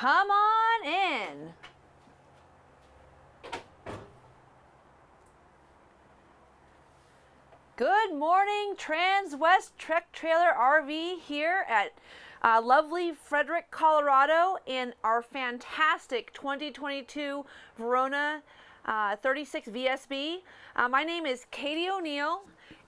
Come on in. Good morning, Transwest Truck Trailer RV here at lovely Frederick, Colorado in our fantastic 2022 Verona 36 VSB. My name is Katie O'Neill,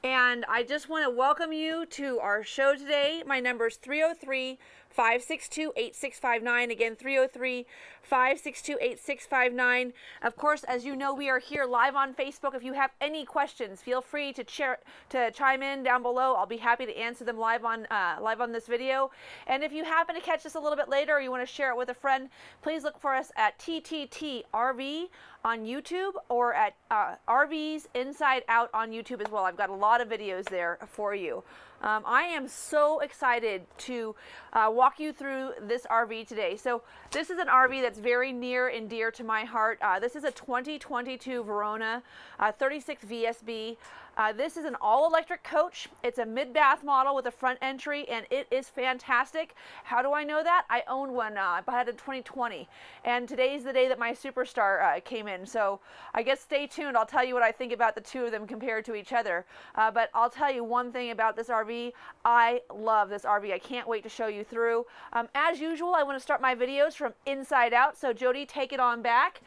and I just want to welcome you to our show today. My number is 303-562-8659. Again, 303-562-8659. Of course, as you know, we are here live on Facebook. If you have any questions, feel free to chime in down below. I'll be happy to answer them live on this video. And if you happen to catch this a little bit later or you want to share it with a friend, please look for us at TTT RV on YouTube or at RVs Inside Out on YouTube as well. I've got a lot of videos there for you. I am so excited to walk you through this RV today. So this is an RV that's very near and dear to my heart. This is a 2022 Verona 36 VSB. This is an all-electric coach. It's a mid-bath model with a front entry, and it is fantastic. How do I know that? I own one. I bought it in 2020, and today's the day that my Superstar came in. So I guess stay tuned. I'll tell you what I think about the two of them compared to each other. But I'll tell you one thing about this RV. I love this RV. I can't wait to show you through. As usual, I want to start my videos from inside out. So Jody, take it on back.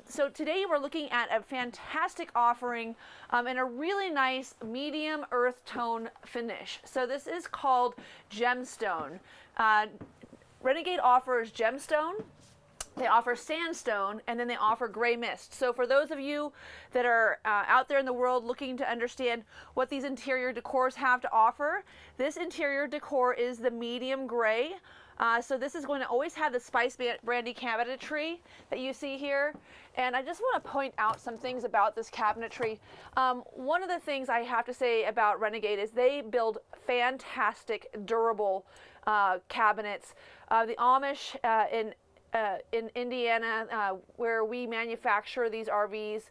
So today we're looking at a fantastic offering in a really nice medium earth tone finish. So this is called Gemstone. Renegade offers Gemstone, they offer sandstone, and then they offer gray mist. So for those of you that are out there in the world looking to understand what these interior decors have to offer, this interior decor is the medium gray. So this is going to always have the Spice Brandy cabinetry that you see here. And I just want to point out some things about this cabinetry. One of the things I have to say about Renegade is they build fantastic, durable cabinets. The Amish in Indiana, where we manufacture these RVs,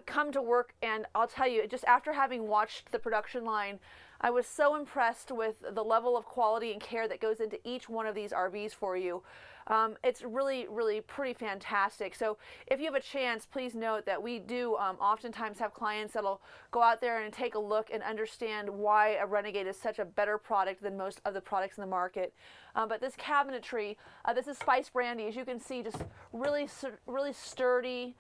come to work, and I'll tell you, just after having watched the production line, I was so impressed with the level of quality and care that goes into each one of these RVs for you. It's really, really pretty fantastic. So if you have a chance, please note that we do oftentimes have clients that'll go out there and take a look and understand why a Renegade is such a better product than most of the products in the market. But this cabinetry, this is Spice Brandy, as you can see, just really sturdy,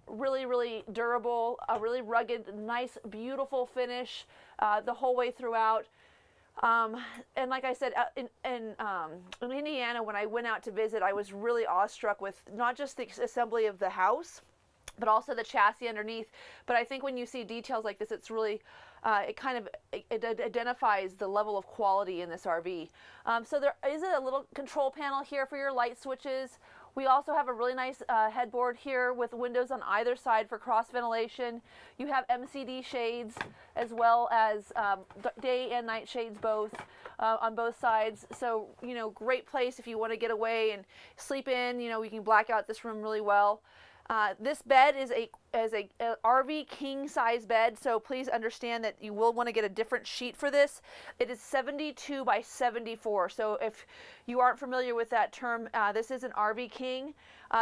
really durable, a really rugged, nice, beautiful finish the whole way throughout. And like I said, in Indiana, when I went out to visit, I was really awestruck with not just the assembly of the house, but also the chassis underneath. But I think when you see details like this, it's really, it identifies the level of quality in this RV. So there is a little control panel here for your light switches. We also have a really nice headboard here with windows on either side for cross ventilation. You have MCD shades as well as day and night shades both on both sides. So, you know, great place if you want to get away and sleep in. You know, we can black out this room really well. This bed is a RV king size bed, so please understand that you will want to get a different sheet for this. It is 72 by 74, so if you aren't familiar with that term, this is an RV king.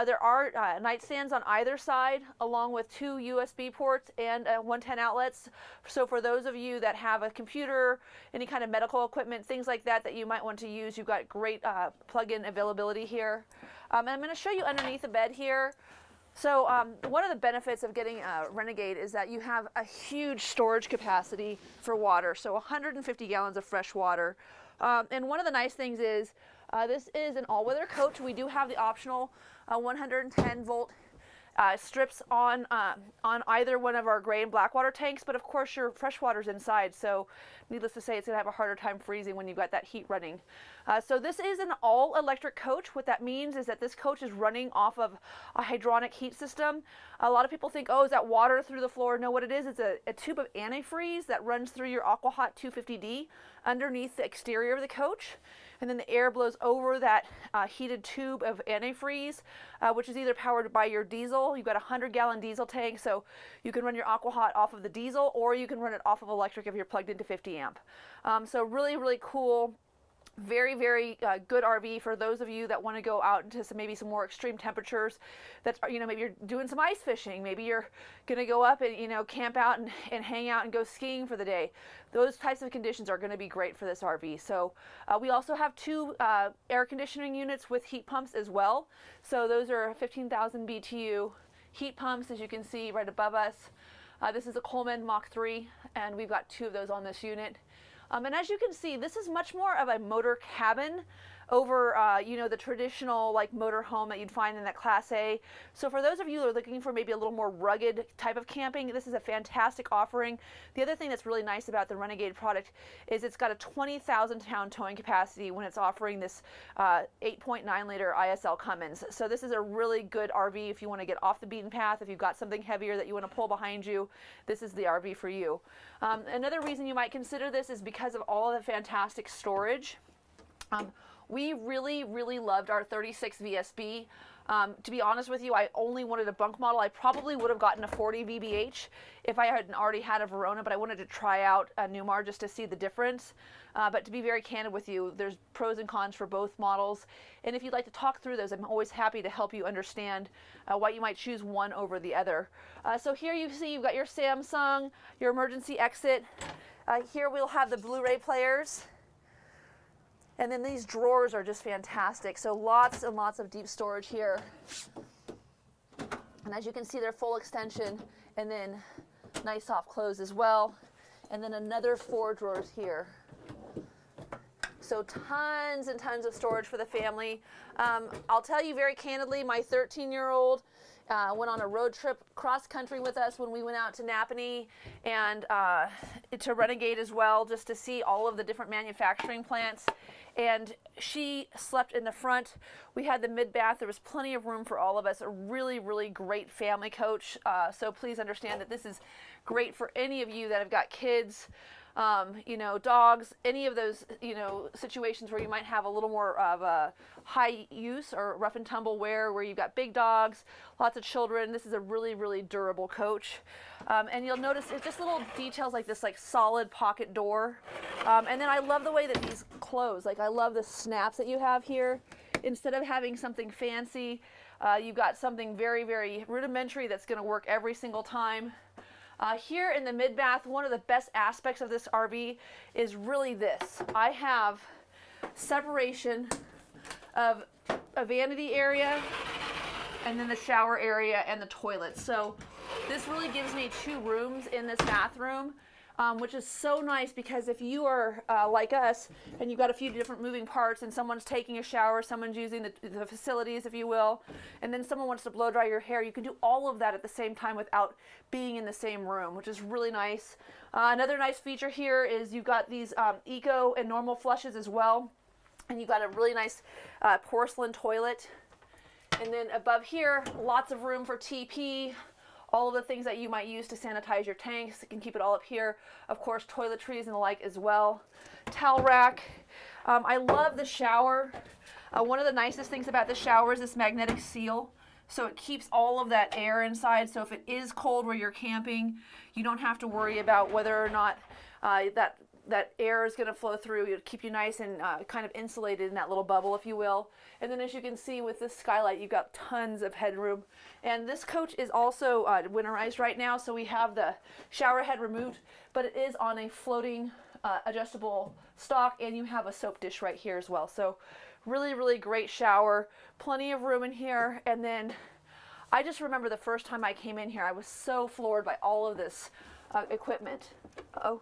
There are nightstands on either side, along with 2 USB ports and 110 outlets. So for those of you that have a computer, any kind of medical equipment, things like that that you might want to use, you've got great plug-in availability here. And I'm going to show you underneath the bed here. So one of the benefits of getting a Renegade is that you have a huge storage capacity for water, so 150 gallons of fresh water. And one of the nice things is this is an all-weather coach. We do have the optional 110 volt strips on either one of our gray and black water tanks, but of course your fresh water's inside, so needless to say it's going to have a harder time freezing when you've got that heat running. So this is an all-electric coach. What that means is that this coach is running off of a hydronic heat system. A lot of people think, oh, is that water through the floor? No, what it is, it's a tube of antifreeze that runs through your AquaHot 250D underneath the exterior of the coach. And then the air blows over that heated tube of antifreeze, which is either powered by your diesel. You've got a 100-gallon diesel tank, so you can run your AquaHot off of the diesel, or you can run it off of electric if you're plugged into 50 amp. So really, really cool. Very, very good RV for those of you that want to go out into maybe some more extreme temperatures. That, you know, maybe you're doing some ice fishing. Maybe you're going to go up and, you know, camp out and hang out and go skiing for the day. Those types of conditions are going to be great for this RV. So we also have 2 air conditioning units with heat pumps as well. So those are 15,000 BTU heat pumps, as you can see right above us. This is a Coleman Mach 3, and we've got 2 of those on this unit. And as you can see, this is much more of a motor cabin over, you know, the traditional like motor home that you'd find in that Class A. So for those of you who are looking for maybe a little more rugged type of camping, this is a fantastic offering. The other thing that's really nice about the Renegade product is it's got a 20,000 pound towing capacity when it's offering this 8.9 liter ISL Cummins. So this is a really good RV if you want to get off the beaten path. If you've got something heavier that you want to pull behind you, this is the RV for you. Another reason you might consider this is because of all of the fantastic storage. We really, really loved our 36 VSB. To be honest with you, I only wanted a bunk model. I probably would have gotten a 40 VBH if I hadn't already had a Verona, but I wanted to try out a Newmar just to see the difference. But to be very candid with you, there's pros and cons for both models. And if you'd like to talk through those, I'm always happy to help you understand why you might choose one over the other. So here you see you've got your Samsung, your emergency exit. Here we'll have the Blu-ray players. And then these drawers are just fantastic. So lots and lots of deep storage here. And as you can see, they're full extension and then nice soft close as well. And then another 4 drawers here. So tons and tons of storage for the family. I'll tell you very candidly, my 13-year-old went on a road trip cross country with us when we went out to Napanee and to Renegade as well, just to see all of the different manufacturing plants. And she slept in the front. We had the mid-bath. There was plenty of room for all of us. A really, really great family coach. So please understand that this is great for any of you that have got kids, you know, dogs, any of those, you know, situations where you might have a little more of a high use or rough and tumble wear, where you've got big dogs, lots of children. This is a really, really durable coach. And you'll notice it's just little details like this, like solid pocket door. And then I love the way that these close. Like, I love the snaps that you have here. Instead of having something fancy, you've got something very, very rudimentary that's going to work every single time. Here in the mid-bath, one of the best aspects of this RV is really this. I have separation of a vanity area and then the shower area and the toilet. So this really gives me 2 rooms in this bathroom, which is so nice, because if you are like us and you've got a few different moving parts and someone's taking a shower, someone's using the facilities, if you will, and then someone wants to blow dry your hair, you can do all of that at the same time without being in the same room, which is really nice. Another nice feature here is you've got these eco and normal flushes as well, and you've got a really nice porcelain toilet. And then above here, lots of room for TP, all of the things that you might use to sanitize your tanks. You can keep it all up here. Of course, toiletries and the like as well. Towel rack. I love the shower. One of the nicest things about the shower is this magnetic seal. So it keeps all of that air inside. So if it is cold where you're camping, you don't have to worry about whether or not that air is going to flow through. It'll keep you nice and kind of insulated in that little bubble, if you will. And then as you can see with this skylight, you've got tons of headroom. And this coach is also winterized right now, so we have the shower head removed, but it is on a floating adjustable stock, and you have a soap dish right here as well. So really, really great shower, plenty of room in here. And then I just remember the first time I came in here, I was so floored by all of this equipment. Uh-oh.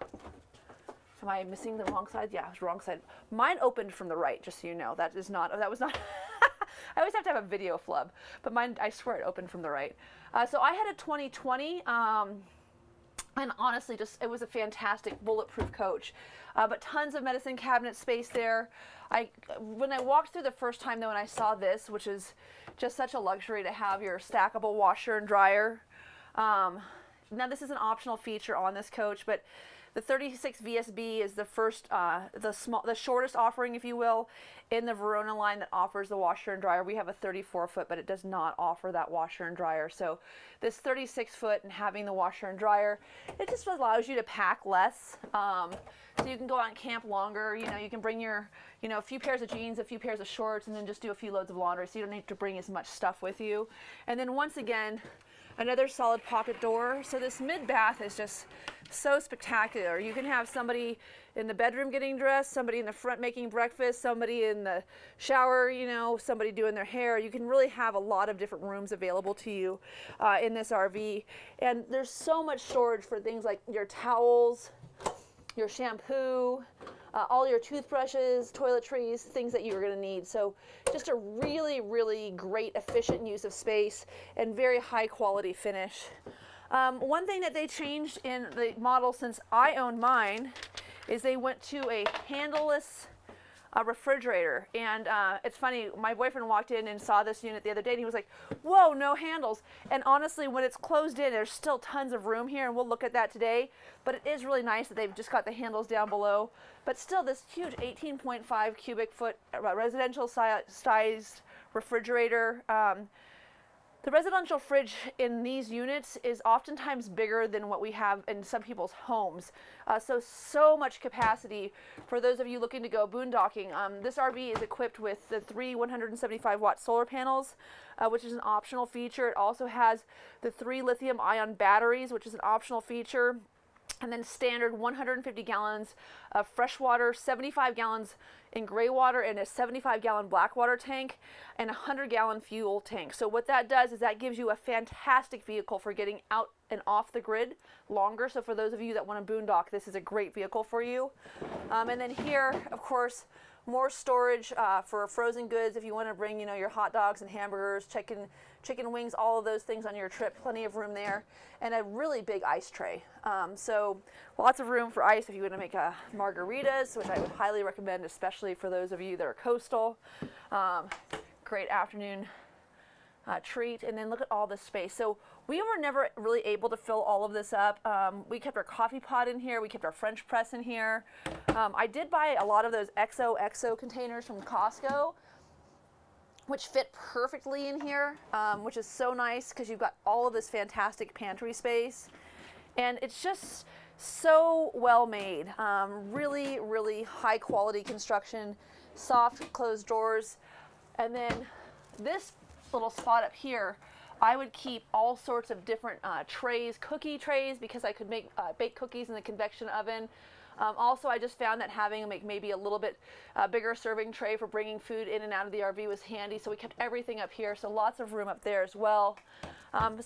Am I missing the wrong side? Yeah, it was wrong side. Mine opened from the right, just so you know. That was not, I always have to have a video flub, but mine, I swear it opened from the right. So I had a 2020, and honestly, it was a fantastic bulletproof coach. But tons of medicine cabinet space there. When I walked through the first time though, and I saw this, which is just such a luxury to have your stackable washer and dryer. Now this is an optional feature on this coach, but The 36 VSB is the first, the shortest offering, if you will, in the Verona line that offers the washer and dryer. We have a 34 foot, but it does not offer that washer and dryer. So this 36 foot and having the washer and dryer, it just allows you to pack less. So you can go out and camp longer. You know, you can bring your, you know, a few pairs of jeans, a few pairs of shorts, and then just do a few loads of laundry. So you don't need to bring as much stuff with you. And then once again, another solid pocket door. So this mid bath is just so spectacular. You can have somebody in the bedroom getting dressed, somebody in the front making breakfast, somebody in the shower, you know, somebody doing their hair. You can really have a lot of different rooms available to you in this RV. And there's so much storage for things like your towels, your shampoo, all your toothbrushes, toiletries, things that you're going to need. So just a really, really great, efficient use of space and very high quality finish. One thing that they changed in the model since I owned mine is they went to a handleless refrigerator. And it's funny, my boyfriend walked in and saw this unit the other day and he was like, whoa, no handles. And honestly, when it's closed in, there's still tons of room here, and we'll look at that today. But it is really nice that they've just got the handles down below. But still, this huge 18.5 cubic foot residential sized refrigerator. The residential fridge in these units is oftentimes bigger than what we have in some people's homes. So much capacity for those of you looking to go boondocking. This RV is equipped with the 3 175 watt solar panels, which is an optional feature. It also has the 3 lithium ion batteries, which is an optional feature. And then standard 150 gallons of fresh water, 75 gallons in gray water, and a 75-gallon black water tank, and a 100-gallon fuel tank. So what that does is that gives you a fantastic vehicle for getting out and off the grid longer. So for those of you that want to boondock, this is a great vehicle for you. And then here, of course, more storage for frozen goods if you want to bring, you know, your hot dogs and hamburgers, chicken wings, all of those things on your trip. Plenty of room there, and a really big ice tray. So lots of room for ice if you want to make margaritas, which I would highly recommend, especially for those of you that are coastal. Great afternoon treat. And then look at all this space. So we were never really able to fill all of this up. We kept our coffee pot in here. We kept our French press in here. I did buy a lot of those XO containers from Costco, which fit perfectly in here, which is so nice because you've got all of this fantastic pantry space. And it's just so well made. Really, really high quality construction, soft closed doors. And then this little spot up here, I would keep all sorts of different trays, cookie trays, because I could make bake cookies in the convection oven. Also, I just found that having maybe a little bit bigger serving tray for bringing food in and out of the RV was handy, so we kept everything up here, so lots of room up there as well.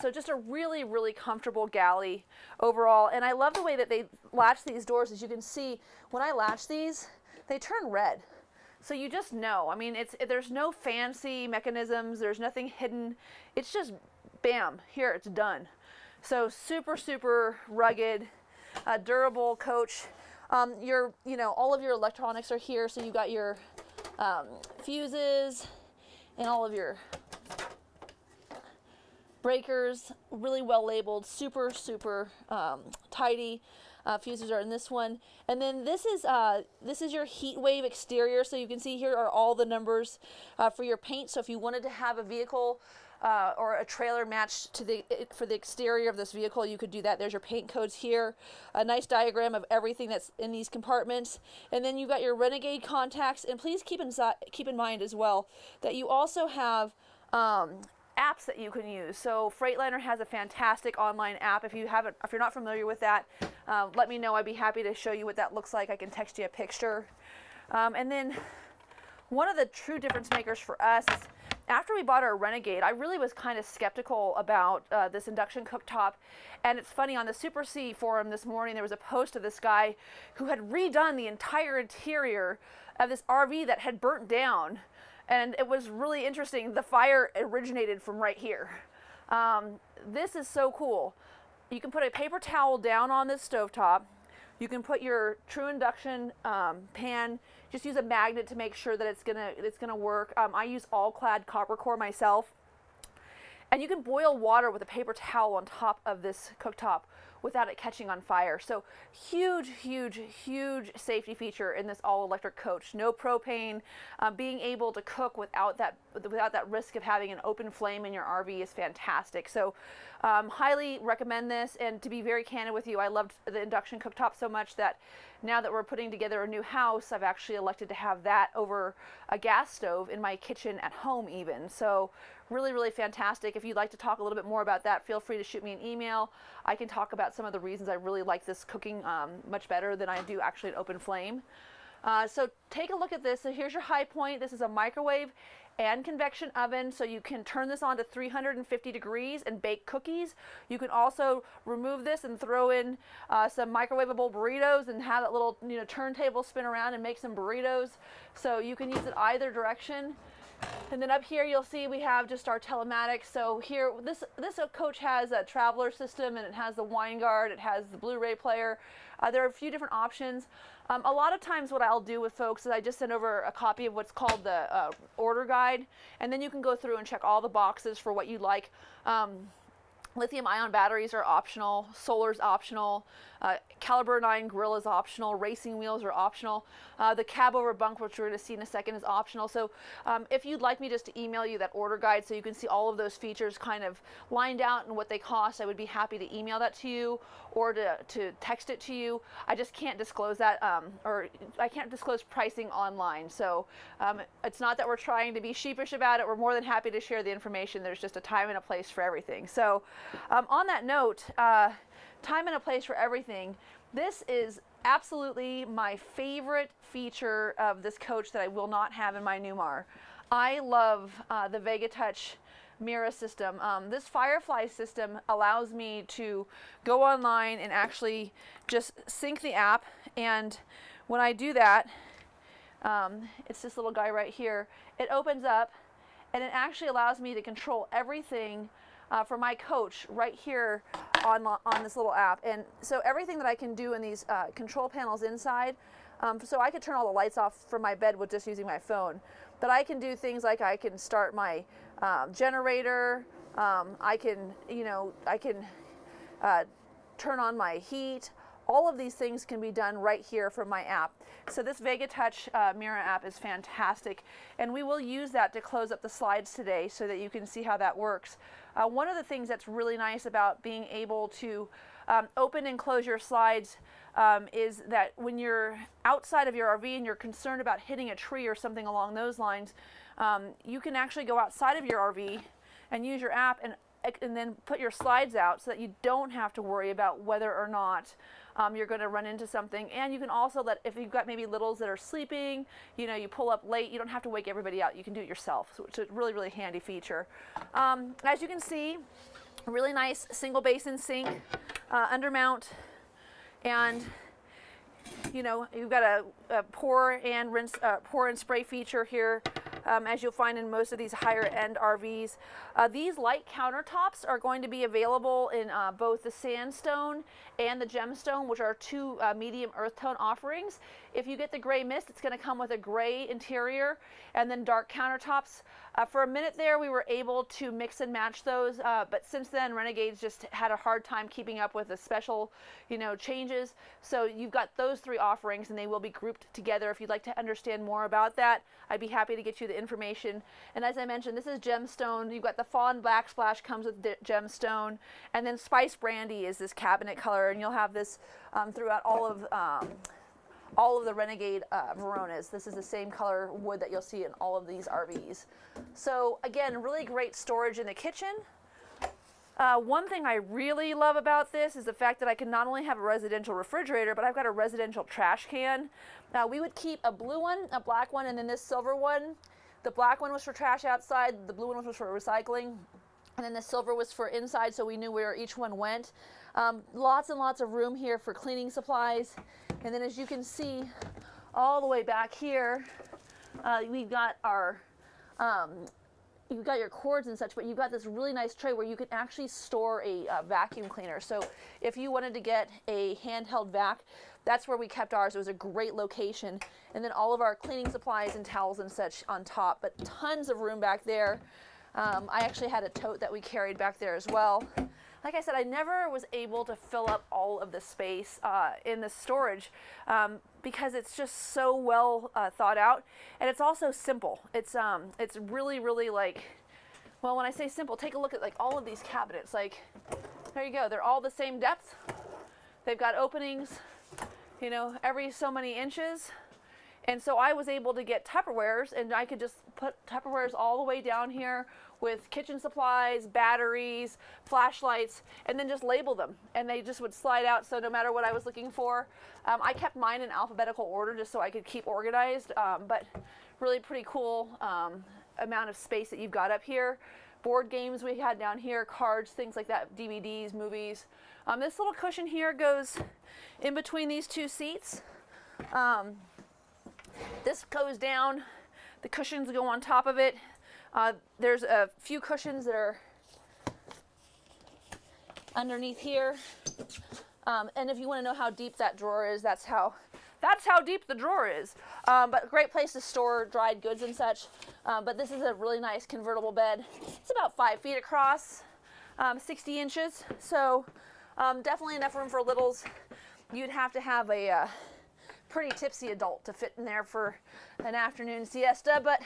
So just a really, really comfortable galley overall, and I love the way that they latch these doors. As you can see, when I latch these, they turn red. So you just know. I mean, there's no fancy mechanisms, there's nothing hidden. It's just bam, here, it's done. So super, super rugged, durable coach. All of your electronics are here, so you got your fuses and all of your breakers, really well labeled, super, super tidy. Fuses are in this one, and then this is your heat wave exterior. So you can see here are all the numbers for your paint. So if you wanted to have a vehicle or a trailer matched for the exterior of this vehicle, you could do that. There's your paint codes here. A nice diagram of everything that's in these compartments, and then you got your Renegade contacts. And please keep in mind as well that you also have apps that you can use. So Freightliner has a fantastic online app. If you're not familiar with that, let me know. I'd be happy to show you what that looks like. I can text you a picture. And then one of the true difference makers for us is after we bought our Renegade, I really was kind of skeptical about this induction cooktop. And it's funny, on the Super C forum this morning, there was a post of this guy who had redone the entire interior of this RV that had burnt down. And it was really interesting. The fire originated from right here. This is so cool. You can put a paper towel down on this stovetop. You can put your true induction pan. Just use a magnet to make sure that it's gonna work. I use all-clad copper core myself. And you can boil water with a paper towel on top of this cooktop, without it catching on fire. So huge, huge, huge safety feature in this all-electric coach. No propane, being able to cook without that risk of having an open flame in your RV is fantastic. So highly recommend this. And to be very candid with you, I loved the induction cooktop so much that now that we're putting together a new house, I've actually elected to have that over a gas stove in my kitchen at home even. So really, really fantastic. If you'd like to talk a little bit more about that, feel free to shoot me an email. I can talk about some of the reasons I really like this cooking much better than I do actually an open flame. So take a look at this. So here's your high point. This is a microwave and convection oven, so you can turn this on to 350 degrees and bake cookies. You can also remove this and throw in some microwavable burritos and have that little turntable spin around and make some burritos. So you can use it either direction. And then up here you'll see we have just our telematics. So here this coach has a traveler system, and it has the wine guard, it has the Blu-ray player. There are a few different options. A lot of times what I'll do with folks is I just send over a copy of what's called the order guide, and then you can go through and check all the boxes for what you'd like. Lithium-ion batteries are optional, solar's optional, caliber 9 grill is optional, racing wheels are optional, the cab over bunk, which we're going to see in a second, is optional. So if you'd like me just to email you that order guide so you can see all of those features kind of lined out and what they cost, I would be happy to email that to you or to text it to you. I just can't disclose that, or I can't disclose pricing online. So it's not that we're trying to be sheepish about it. We're more than happy to share the information. There's just a time and a place for everything. So on that note, time and a place for everything. This is absolutely my favorite feature of this coach that I will not have in my Newmar. I love the Vega Touch mirror system. This Firefly system allows me to go online and actually just sync the app, and when I do that, it's this little guy right here. It opens up and it actually allows me to control everything for my coach right here on this little app. And so everything that I can do in these control panels inside, so I could turn all the lights off from my bed with just using my phone, but I can do things like I can start my generator, I can turn on my heat. All of these things can be done right here from my app. So this Vega Touch mirror app is fantastic, and we will use that to close up the slides today so that you can see how that works. One of the things that's really nice about being able to open and close your slides is that when you're outside of your RV and you're concerned about hitting a tree or something along those lines, you can actually go outside of your RV and use your app and then put your slides out so that you don't have to worry about whether or not you're going to run into something. And you can also if you've got maybe littles that are sleeping, you pull up late, you don't have to wake everybody out. You can do it yourself. So it's a really, really handy feature. As you can see, a really nice single basin sink, undermount, and you've got a pour and rinse, pour and spray feature here, as you'll find in most of these higher end RVs. These light countertops are going to be available in both the sandstone and the gemstone, which are two medium earth tone offerings. If you get the gray mist, it's going to come with a gray interior and then dark countertops. For a minute there, we were able to mix and match those, but since then, Renegade's just had a hard time keeping up with the special, changes. So you've got those three offerings, and they will be grouped together. If you'd like to understand more about that, I'd be happy to get you the information. And as I mentioned, this is gemstone. You've got the fawn black splash comes with gemstone, and then spice brandy is this cabinet color, and you'll have this throughout all of the Renegade Veronas. This is the same color wood that you'll see in all of these RVs. So again, really great storage in the kitchen. One thing I really love about this is the fact that I can not only have a residential refrigerator, but I've got a residential trash can. We would keep a blue one, a black one, and then this silver one. The black one was for trash outside, the blue one was for recycling, and then the silver was for inside, so we knew where each one went. Lots and lots of room here for cleaning supplies. And then as you can see, all the way back here, we've got our, you've got your cords and such, but you've got this really nice tray where you can actually store a vacuum cleaner. So if you wanted to get a handheld vac, that's where we kept ours. It was a great location. And then all of our cleaning supplies and towels and such on top, but tons of room back there. I actually had a tote that we carried back there as well. like I said, I never was able to fill up all of the space in the storage because it's just so well thought out, and it's also simple. It's really, really like, well, when I say simple, take a look at like all of these cabinets. Like, there you go. They're all the same depth. They've got openings, you know, every so many inches. And so I was able to get Tupperwares, and I could just put Tupperwares all the way down here with kitchen supplies, batteries, flashlights, and then just label them. And they just would slide out, so no matter what I was looking for. I kept mine in alphabetical order just so I could keep organized, but really pretty cool amount of space that you've got up here. Board games we had down here, cards, things like that, DVDs, movies. This little cushion here goes in between these two seats. This goes down, the cushions go on top of it. There's a few cushions that are underneath here. And if you want to know how deep that drawer is, that's how deep the drawer is. But a great place to store dried goods and such. But this is a really nice convertible bed. It's about 5 feet across, 60 inches. So definitely enough room for littles. You'd have to have a pretty tipsy adult to fit in there for an afternoon siesta, but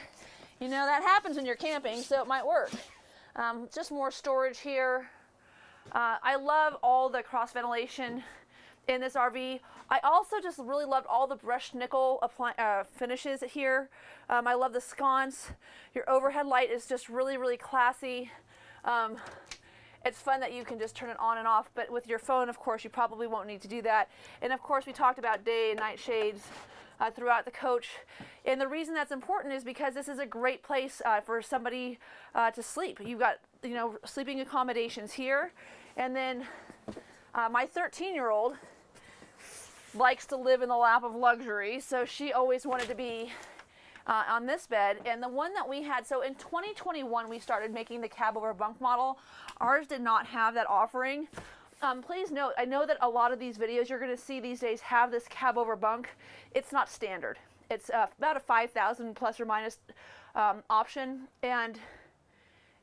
you know that happens when you're camping, so it might work. Just more storage here. I love all the cross ventilation in this RV. I also just really loved all the brushed nickel finishes here. I love the sconce. Your overhead light is just really, really classy. It's fun that you can just turn it on and off, but with your phone, of course, you probably won't need to do that. And of course, we talked about day and night shades throughout the coach. And the reason that's important is because this is a great place for somebody to sleep. You've got, you know, sleeping accommodations here. And then my 13-year-old likes to live in the lap of luxury, so she always wanted to be on this bed. And the one that we had, so in 2021 we started making the cab over bunk model. Ours did not have that offering. Please note, I know that a lot of these videos you're going to see these days have this cab over bunk. It's not standard. It's about a 5,000 plus or minus option, and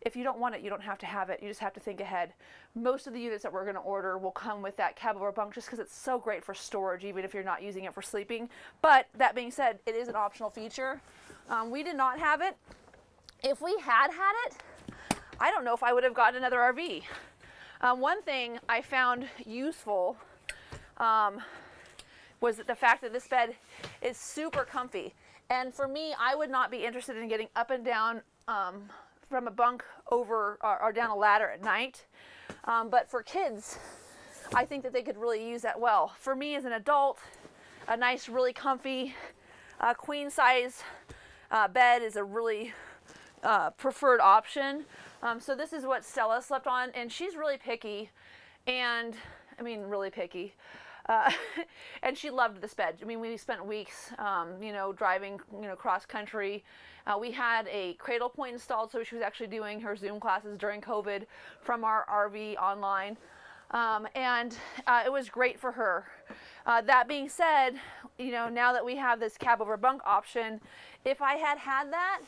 if you don't want it, you don't have to have it. You just have to think ahead. Most of the units that we're going to order will come with that cab over bunk just because it's so great for storage, even if you're not using it for sleeping. But that being said, it is an optional feature. We did not have it. If we had it, I don't know if I would have gotten another RV. One thing I found useful was the fact that this bed is super comfy. And for me, I would not be interested in getting up and down from a bunk over or down a ladder at night. But for kids, I think that they could really use that well. For me as an adult, a nice, really comfy queen size bed is a really preferred option. So this is what Stella slept on, and she's really picky, and I mean really picky. And she loved this bed. I mean, we spent weeks, you know, driving, you know, cross country. We had a cradle point installed, so she was actually doing her Zoom classes during COVID from our RV online. And it was great for her. That being said, you know, now that we have this cab over bunk option, if I had that,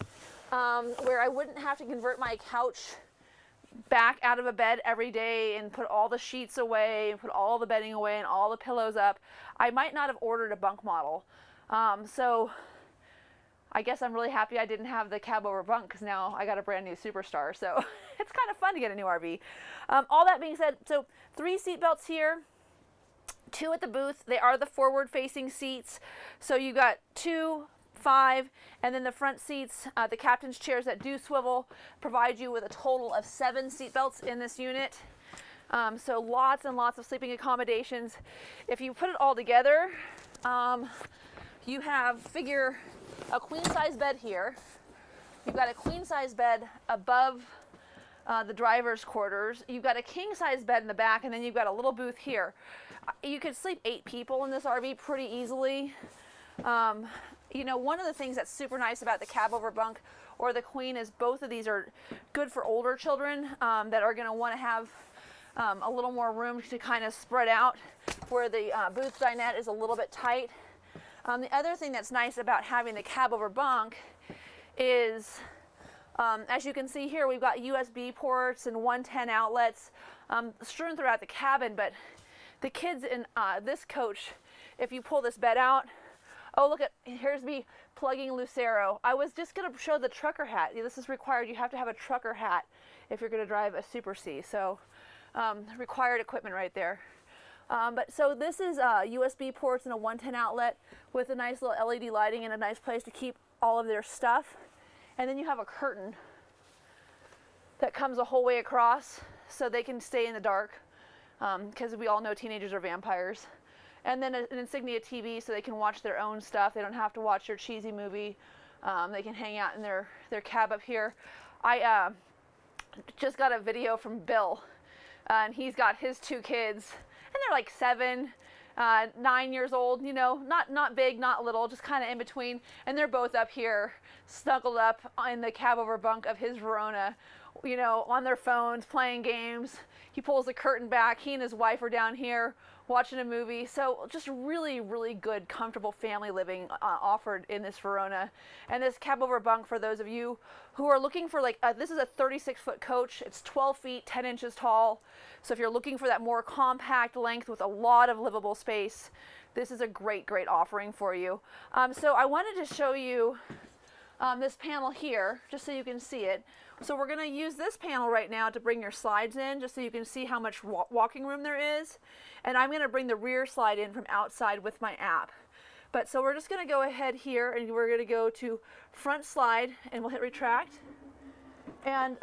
where I wouldn't have to convert my couch back out of a bed every day and put all the sheets away and put all the bedding away and all the pillows up, I might not have ordered a bunk model. So I guess I'm really happy I didn't have the cab over bunk, because now I got a brand new Superstar. So it's kind of fun to get a new RV. All that being said, so 3 seat belts here, 2 at the booth. They are the forward facing seats. So you got 2, 5, and then the front seats, the captain's chairs that do swivel, provide you with a total of 7 seat belts in this unit. So lots and lots of sleeping accommodations. If you put it all together, you have, figure, a queen size bed here. You've got a queen size bed above the driver's quarters. You've got a king size bed in the back, and then you've got a little booth here. You could sleep 8 people in this RV pretty easily. You know, one of the things that's super nice about the cab over bunk or the queen is both of these are good for older children that are going to want to have a little more room to kind of spread out, where the booth dinette is a little bit tight. The other thing that's nice about having the cab over bunk is As you can see here, we've got USB ports and 110 outlets strewn throughout the cabin, but the kids in this coach, if you pull this bed out, oh, look at, here's me plugging Lucero. I was just going to show the trucker hat. This is required. You have to have a trucker hat if you're going to drive a Super C. So required equipment right there. But so this is USB ports and a 110 outlet with a nice little LED lighting and a nice place to keep all of their stuff. And then you have a curtain that comes a whole way across so they can stay in the dark, because we all know teenagers are vampires. And then an Insignia TV so they can watch their own stuff. They don't have to watch their cheesy movie. They can hang out in their cab up here. I just got a video from Bill, and he's got his 2 kids, and they're like 7, 9 years old, you know, not big, not little, just kind of in between. And they're both up here, snuggled up in the cab over bunk of his Verona, you know, on their phones, playing games. He pulls the curtain back. He and his wife are down here watching a movie. So just really, really good, comfortable family living offered in this Verona. And this cab over bunk, for those of you who are looking for, like, this is a 36-foot coach. It's 12 feet, 10 inches tall. So if you're looking for that more compact length with a lot of livable space, this is a great, great offering for you. So I wanted to show you this panel here, just so you can see it. So we're going to use this panel right now to bring your slides in, just so you can see how much walking room there is. And I'm going to bring the rear slide in from outside with my app. But so we're just going to go ahead here, and we're going to go to front slide, and we'll hit retract. And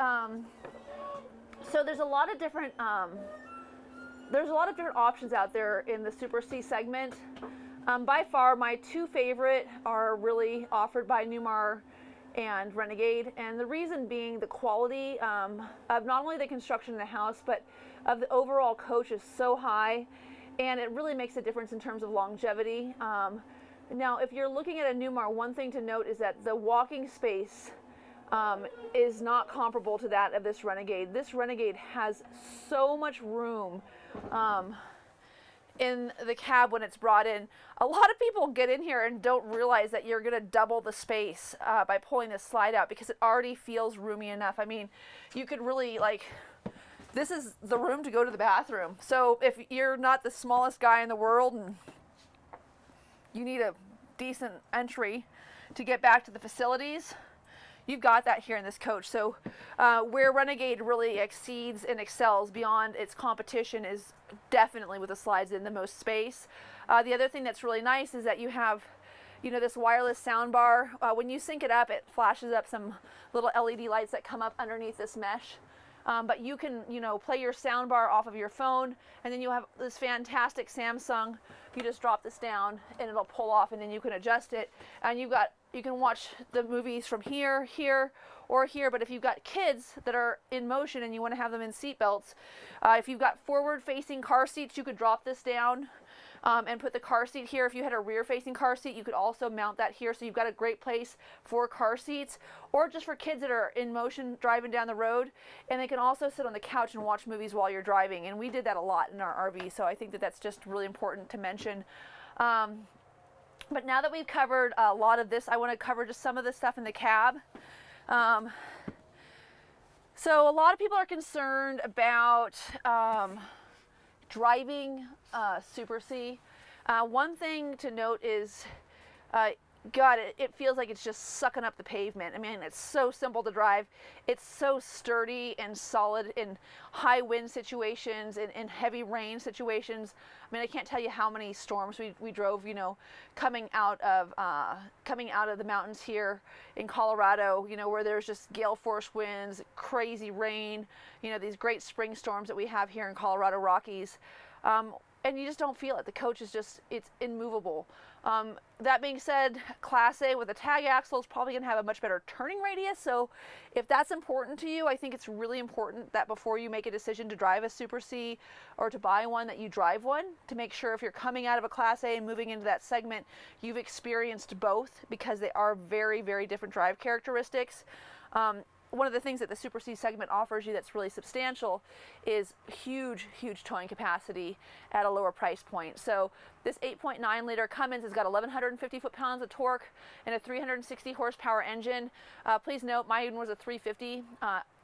so there's a lot of different options out there in the Super C segment. By far, my 2 favorite are really offered by Newmar and Renegade, and the reason being the quality of not only the construction of the house, but of the overall coach is so high, and it really makes a difference in terms of longevity. Now, if you're looking at a Newmar, one thing to note is that the walking space is not comparable to that of this Renegade. This Renegade has so much room in the cab when it's brought in. A lot of people get in here and don't realize that you're going to double the space by pulling this slide out, because it already feels roomy enough. I mean, you could really, like, this is the room to go to the bathroom. So if you're not the smallest guy in the world and you need a decent entry to get back to the facilities, you've got that here in this coach. So where Renegade really exceeds and excels beyond its competition is definitely with the slides in the most space. The other thing that's really nice is that you have, you know, this wireless sound bar. When you sync it up, it flashes up some little LED lights that come up underneath this mesh. But you can, you know, play your sound bar off of your phone, and then you have this fantastic Samsung. You just drop this down and it'll pull off, and then you can adjust it, and you can watch the movies from here, here, or here. But if you've got kids that are in motion and you want to have them in seat belts, if you've got forward facing car seats, you could drop this down and put the car seat here. If you had a rear facing car seat, you could also mount that here. So you've got a great place for car seats, or just for kids that are in motion driving down the road, and they can also sit on the couch and watch movies while you're driving. And we did that a lot in our RV, so I think that that's just really important to mention. But now that we've covered a lot of this, I want to cover just some of the stuff in the cab. So a lot of people are concerned about driving Super C. One thing to note is, God, it feels like it's just sucking up the pavement. I mean, it's so simple to drive. It's so sturdy and solid in high wind situations and in heavy rain situations. I mean, I can't tell you how many storms we drove, you know, coming out of the mountains here in Colorado, you know, where there's just gale force winds, crazy rain, you know, these great spring storms that we have here in Colorado Rockies. And you just don't feel it. The coach is just, it's immovable. That being said, Class A with a tag axle is probably going to have a much better turning radius. So if that's important to you, I think it's really important that before you make a decision to drive a Super C or to buy one, that you drive one, to make sure if you're coming out of a Class A and moving into that segment, you've experienced both, because they are very, very different drive characteristics. one of the things that the Super C segment offers you that's really substantial is huge towing capacity at a lower price point. So this 8.9 liter Cummins has got 1,150 foot-pounds of torque and a 360 horsepower engine. Please note, mine was a 350.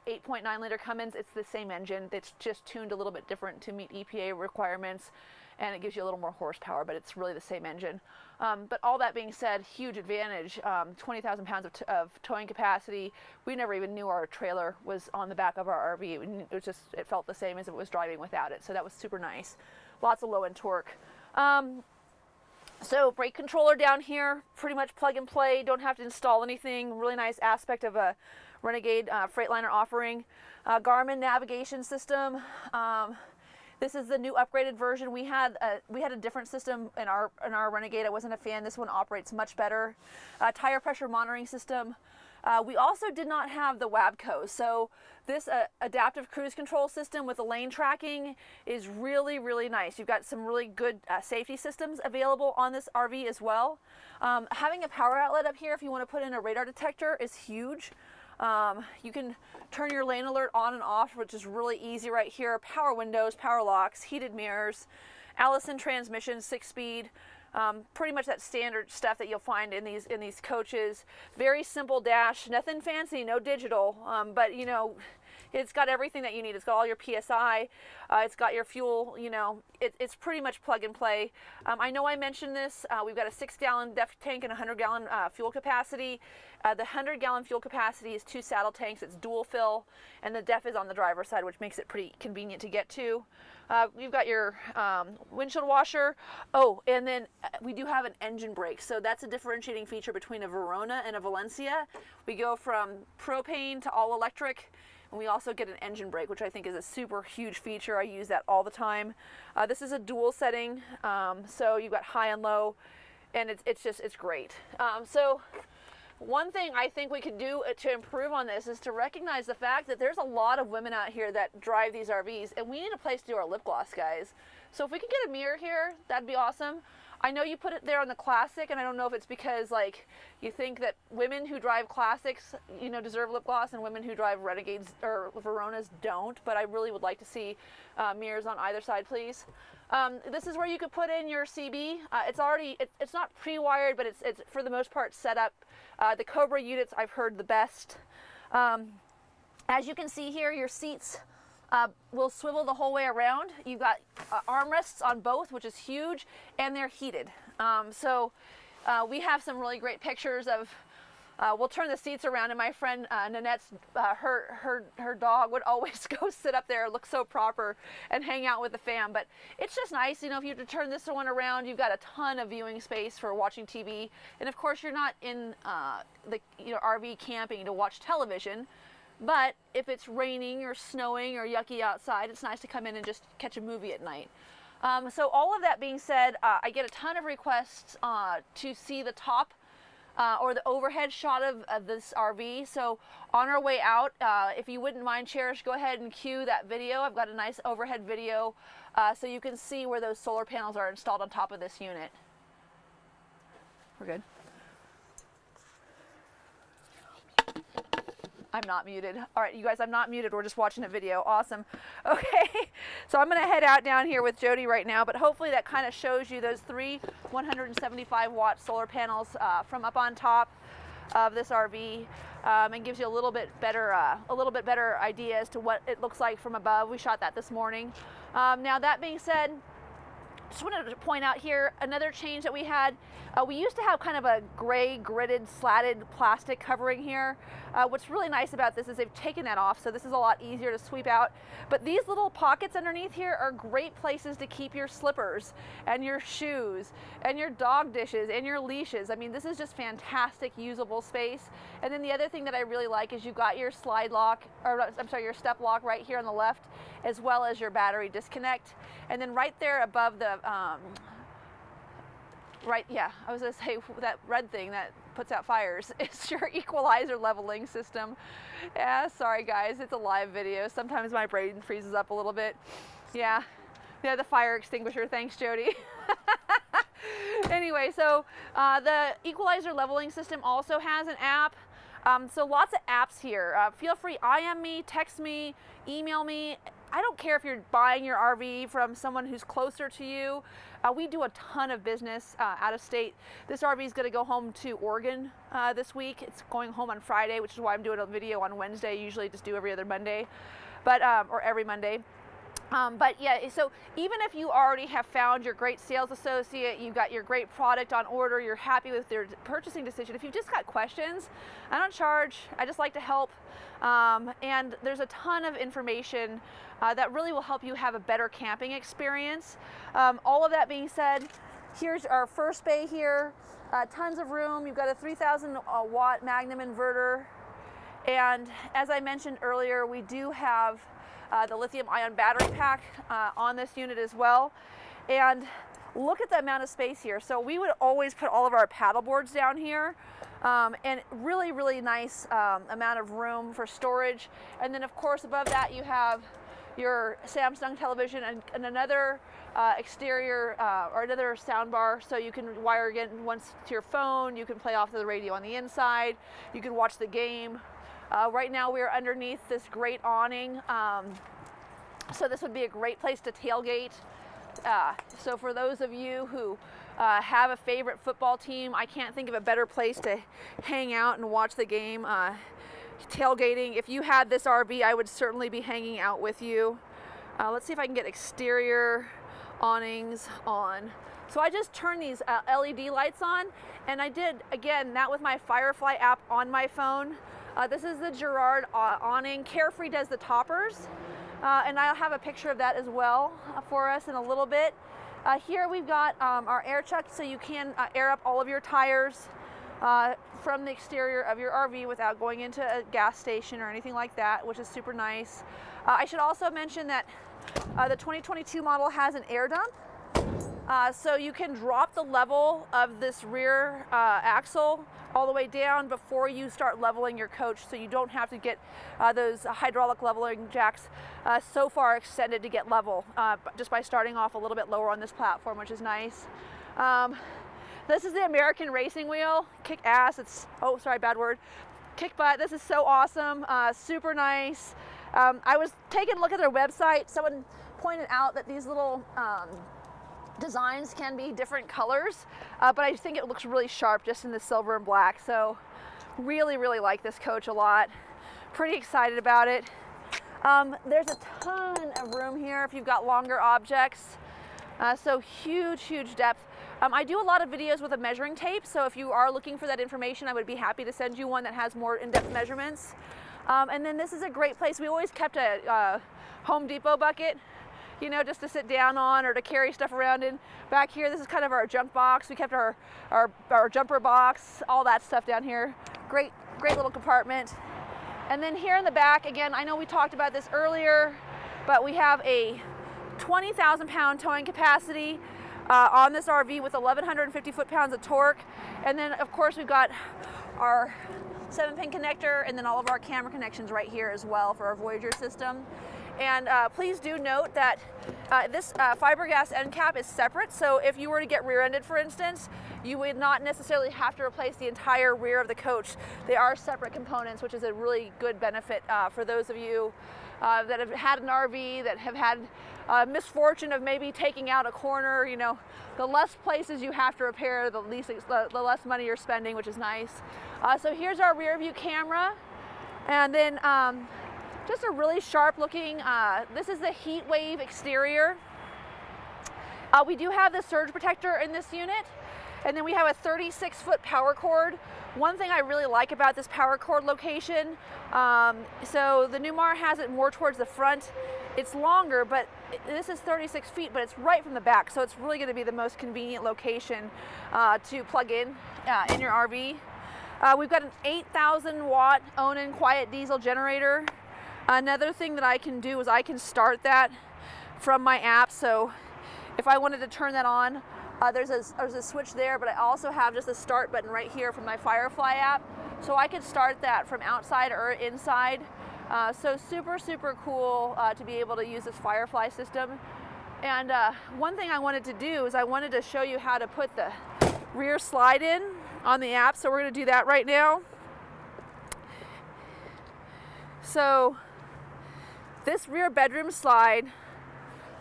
8.9 liter Cummins, it's the same engine. It's just tuned a little bit different to meet EPA requirements, and it gives you a little more horsepower, but it's really the same engine. But all that being said, huge advantage, 20,000 pounds of towing capacity. We never even knew our trailer was on the back of our RV. It felt the same as if it was driving without it, so that was super nice. Lots of low-end torque. So brake controller down here, pretty much plug and play, don't have to install anything. Really nice aspect of a Renegade Freightliner offering. Garmin navigation system. This is the new upgraded version. We had a different system in our Renegade. I wasn't a fan. This one operates much better. Tire pressure monitoring system. We also did not have the WABCO, so this adaptive cruise control system with the lane tracking is really nice. You've got some really good safety systems available on this RV as well. Having a power outlet up here if you want to put in a radar detector is huge. You can turn your lane alert on and off, which is really easy right here. Power windows, power locks, heated mirrors, Allison transmission, 6-speed. Pretty much that standard stuff that you'll find in these coaches. Very simple dash, nothing fancy, no digital, but you know, it's got everything that you need. It's got all your PSI, it's got your fuel, you know, it's pretty much plug and play. I know I mentioned this, we've got a 6-gallon DEF tank and a 100-gallon fuel capacity. The 100-gallon fuel capacity is 2 saddle tanks, it's dual fill, and the DEF is on the driver's side, which makes it pretty convenient to get to. You've got your windshield washer. Oh, and then we do have an engine brake. So that's a differentiating feature between a Verona and a Valencia. We go from propane to all electric, and we also get an engine brake, which I think is a super huge feature. I use that all the time. This is a dual setting, so you've got high and low, and it's great. So one thing I think we could do to improve on this is to recognize the fact that there's a lot of women out here that drive these RVs, and we need a place to do our lip gloss, guys. So if we could get a mirror here, that'd be awesome. I know you put it there on the Classic, and I don't know if it's because like you think that women who drive Classics, you know, deserve lip gloss, and women who drive Renegades or Veronas don't. But I really would like to see mirrors on either side, please. This is where you could put in your CB. It's not pre-wired, but it's for the most part set up. The Cobra units I've heard the best. As you can see here, your seats will swivel the whole way around. You've got armrests on both, which is huge, and they're heated. So we have some really great pictures of. We'll turn the seats around, and my friend Nanette's her dog would always go sit up there, look so proper, and hang out with the fam. But it's just nice, you know, if you have to turn this one around, you've got a ton of viewing space for watching TV. And of course, you're not in the RV camping to watch television. But if it's raining or snowing or yucky outside, it's nice to come in and just catch a movie at night. So all of that being said, I get a ton of requests to see the top or the overhead shot of this RV. So on our way out, if you wouldn't mind, Cherish, go ahead and cue that video. I've got a nice overhead video so you can see where those solar panels are installed on top of this unit. We're good. I'm not muted. All right, you guys, I'm not muted. We're just watching a video. Awesome. Okay, so I'm going to head out down here with Jody right now, but hopefully that kind of shows you those 3 175-watt solar panels from up on top of this RV, and gives you a little bit better idea as to what it looks like from above. We shot that this morning. Now that being said, just wanted to point out here another change that we had. We used to have kind of a gray gridded slatted plastic covering here. What's really nice about this is they've taken that off, so this is a lot easier to sweep out. But these little pockets underneath here are great places to keep your slippers and your shoes and your dog dishes and your leashes. I mean, this is just fantastic usable space. And then the other thing that I really like is you've got your slide lock, or I'm sorry, your step lock right here on the left, as well as your battery disconnect. And then right there above the I was gonna say that red thing that puts out fires is your equalizer leveling system. Yeah, sorry guys, it's a live video. Sometimes my brain freezes up a little bit. Yeah, the fire extinguisher. Thanks, Jody. Anyway, so the equalizer leveling system also has an app. So lots of apps here. Feel free, IM me, text me, email me. I don't care if you're buying your RV from someone who's closer to you. We do a ton of business out of state. This RV is going to go home to Oregon this week. It's going home on Friday, which is why I'm doing a video on Wednesday. Usually just do every other Monday, but or every Monday. But yeah, so even if you already have found your great sales associate, you got your great product on order, you're happy with their purchasing decision, if you've just got questions, I don't charge, I just like to help. And there's a ton of information that really will help you have a better camping experience. All of that being said, here's our first bay here, tons of room. You've got a 3,000 watt Magnum inverter. And as I mentioned earlier, we do have the lithium-ion battery pack on this unit as well. And look at the amount of space here. So we would always put all of our paddle boards down here, and really, really nice amount of room for storage. And then of course above that you have your Samsung television and another exterior or another sound bar, so you can wire again once to your phone. You can play off the radio on the inside. You can watch the game. Right now we're underneath this great awning, so this would be a great place to tailgate. So for those of you who have a favorite football team, I can't think of a better place to hang out and watch the game. Tailgating, if you had this RV, I would certainly be hanging out with you. Let's see if I can get exterior awnings on. So I just turned these LED lights on, and I did, again, that with my Firefly app on my phone. This is the Girard awning. Carefree does the toppers, and I'll have a picture of that as well for us in a little bit. Here we've got our air chuck, so you can air up all of your tires from the exterior of your RV without going into a gas station or anything like that, which is super nice. I should also mention that the 2022 model has an air dump. So you can drop the level of this rear axle all the way down before you start leveling your coach, so you don't have to get those hydraulic leveling jacks so far extended to get level, just by starting off a little bit lower on this platform, which is nice. This is the American racing wheel. Kick ass. It's, oh sorry, bad word. Kick butt. This is so awesome. Super nice. I was taking a look at their website. Someone pointed out that these little designs can be different colors, but I think it looks really sharp just in the silver and black. So really, really like this coach a lot. Pretty excited about it. There's a ton of room here if you've got longer objects. So huge, huge depth. I do a lot of videos with a measuring tape, so if you are looking for that information, I would be happy to send you one that has more in-depth measurements. And then this is a great place. We always kept a Home Depot bucket, you know, just to sit down on or to carry stuff around in. Back here, this is kind of our junk box. We kept our jumper box, all that stuff down here. Great little compartment. And then here in the back, again, I know we talked about this earlier, but we have a 20,000 pound towing capacity on this RV with 1,150 foot-pounds of torque. And then of course we've got our 7-pin connector and then all of our camera connections right here as well for our Voyager system. And please do note that this fiberglass end cap is separate, so if you were to get rear-ended, for instance, you would not necessarily have to replace the entire rear of the coach. They are separate components, which is a really good benefit for those of you that have had an RV, that have had misfortune of maybe taking out a corner. You know, the less places you have to repair, the less money you're spending, which is nice. So here's our rear view camera, and then just a really sharp looking, this is the heat wave exterior. We do have the surge protector in this unit, and then we have a 36-foot power cord. One thing I really like about this power cord location, so the Newmar has it more towards the front. It's longer, but this is 36 feet, but it's right from the back, so it's really going to be the most convenient location to plug in your RV. We've got an 8,000 watt Onan quiet diesel generator. Another thing that I can do is I can start that from my app. So if I wanted to turn that on, there's a switch there, but I also have just a start button right here from my Firefly app. So I could start that from outside or inside. So super, super cool to be able to use this Firefly system. And one thing I wanted to do is I wanted to show you how to put the rear slide in on the app. So we're going to do that right now. So this rear bedroom slide,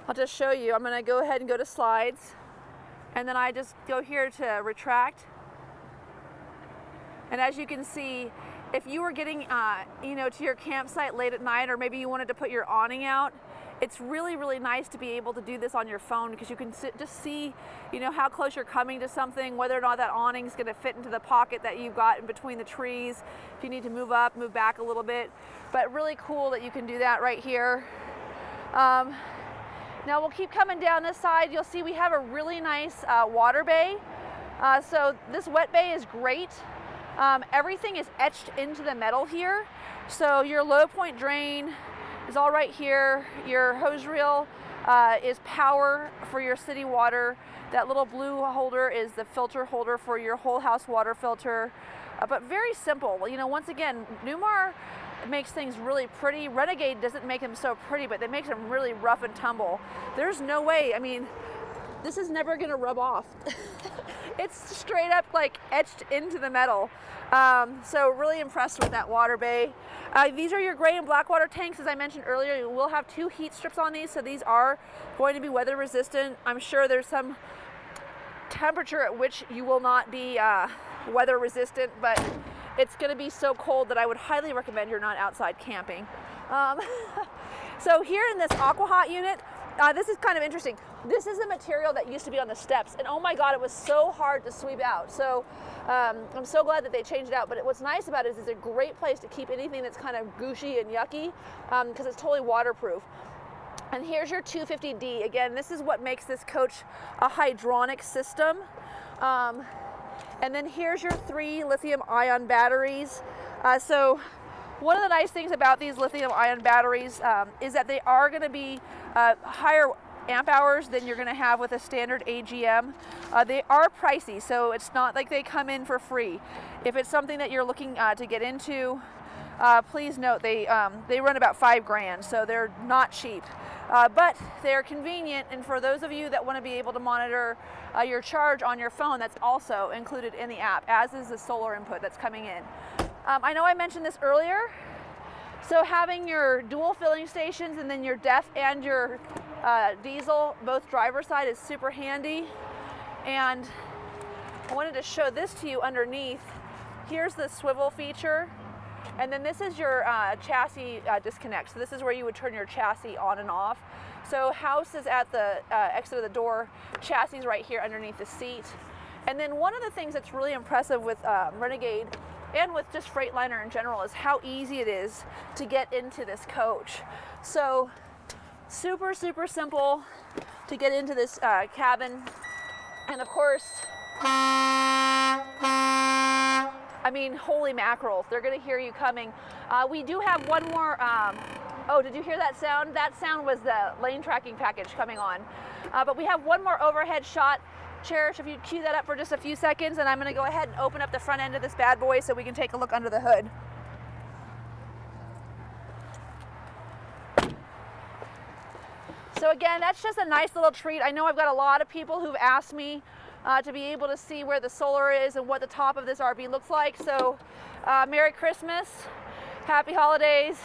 I'll just show you. I'm going to go ahead and go to slides, and then I just go here to retract. And as you can see, if you were getting to your campsite late at night, or maybe you wanted to put your awning out, it's really, really nice to be able to do this on your phone, because you can just see, how close you're coming to something, whether or not that awning is going to fit into the pocket that you've got in between the trees, if you need to move up, move back a little bit. But really cool that you can do that right here. Now we'll keep coming down this side. You'll see we have a really nice water bay. So this wet bay is great. Everything is etched into the metal here. So your low point drain is all right here. Your hose reel is power for your city water. That little blue holder is the filter holder for your whole house water filter. But very simple. Once again, Newmar makes things really pretty. Renegade doesn't make them so pretty, but they make them really rough and tumble. There's no way, this is never gonna rub off. It's straight up like etched into the metal. So really impressed with that water bay. These are your gray and black water tanks. As I mentioned earlier, you will have 2 heat strips on these, so these are going to be weather resistant. I'm sure there's some temperature at which you will not be weather resistant, but it's going to be so cold that I would highly recommend you're not outside camping. So here in this Aqua Hot unit, this is kind of interesting. This is the material that used to be on the steps, and oh my God, it was so hard to sweep out. So I'm so glad that they changed it out. But what's nice about it is it's a great place to keep anything that's kind of gushy and yucky, because it's totally waterproof. And here's your 250D. Again, this is what makes this coach a hydronic system. And then here's your 3 lithium-ion batteries. So one of the nice things about these lithium-ion batteries is that they are going to be higher amp hours than you're going to have with a standard AGM. They are pricey, so it's not like they come in for free. If it's something that you're looking to get into, please note they run about $5 grand, so they're not cheap. But they're convenient, and for those of you that want to be able to monitor your charge on your phone, that's also included in the app, as is the solar input that's coming in. I know I mentioned this earlier, so having your dual filling stations and then your DEF and your diesel, both driver side, is super handy. And I wanted to show this to you underneath. Here's the swivel feature. And then this is your chassis disconnect. So this is where you would turn your chassis on and off. So house is at the exit of the door, chassis is right here underneath the seat. And then one of the things that's really impressive with Renegade and with just Freightliner in general is how easy it is to get into this coach. So super, super simple to get into this cabin. And of course, holy mackerel, they're gonna hear you coming. We do have one more, oh, did you hear that sound? That sound was the lane tracking package coming on. But we have one more overhead shot. Cherish, if you cue that up for just a few seconds, and I'm gonna go ahead and open up the front end of this bad boy so we can take a look under the hood. So again, that's just a nice little treat. I know I've got a lot of people who've asked me to be able to see where the solar is and what the top of this RV looks like. So Merry Christmas, Happy Holidays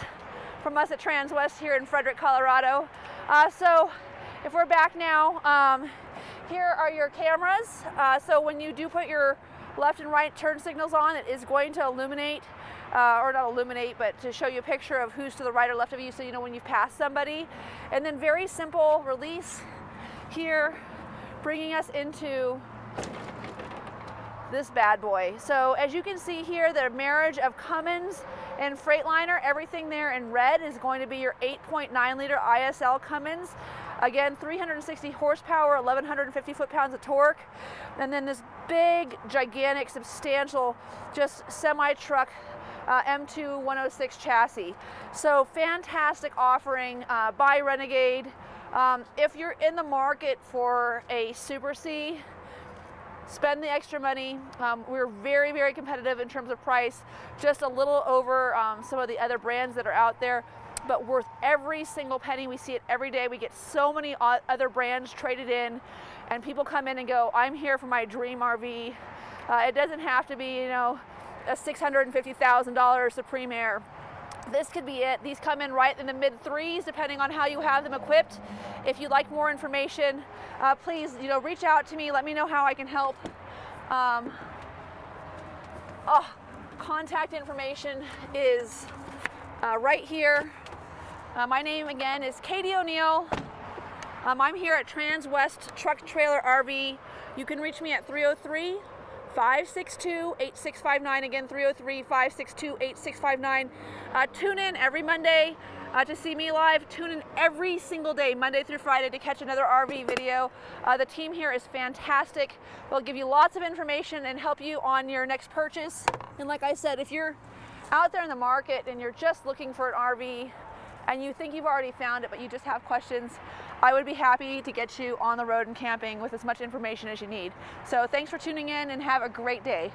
from us at Transwest here in Frederick, Colorado. So if we're back now, here are your cameras. So when you do put your left and right turn signals on, it is going to illuminate, or not illuminate, but to show you a picture of who's to the right or left of you, so you know when you've passed somebody. And then very simple release here, bringing us into this bad boy. So as you can see here, the marriage of Cummins and Freightliner, everything there in red is going to be your 8.9 liter ISL Cummins. Again, 360 horsepower, 1,150 foot-pounds of torque. And then this big, gigantic, substantial, just semi-truck M2 106 chassis. So fantastic offering by Renegade. If you're in the market for a Super C, spend the extra money. We're very, very competitive in terms of price, just a little over some of the other brands that are out there, but worth every single penny. We see it every day. We get so many other brands traded in, and people come in and go, I'm here for my dream RV. It doesn't have to be, a $650,000 Supreme Air. this could be it. These come in right in the mid 3s, depending on how you have them equipped. If you'd like more information, please, reach out to me. Let me know how I can help. Contact information is right here. My name again is Katie O'Neill. I'm here at Transwest Truck Trailer RV. You can reach me at 303-562-8659. Again, 303-562-8659. Tune in every Monday to see me live. Tune in every single day, Monday through Friday, to catch another RV video. The team here is fantastic. They'll give you lots of information and help you on your next purchase. And like I said, if you're out there in the market and you're just looking for an RV and you think you've already found it but you just have questions, I would be happy to get you on the road and camping with as much information as you need. So thanks for tuning in and have a great day.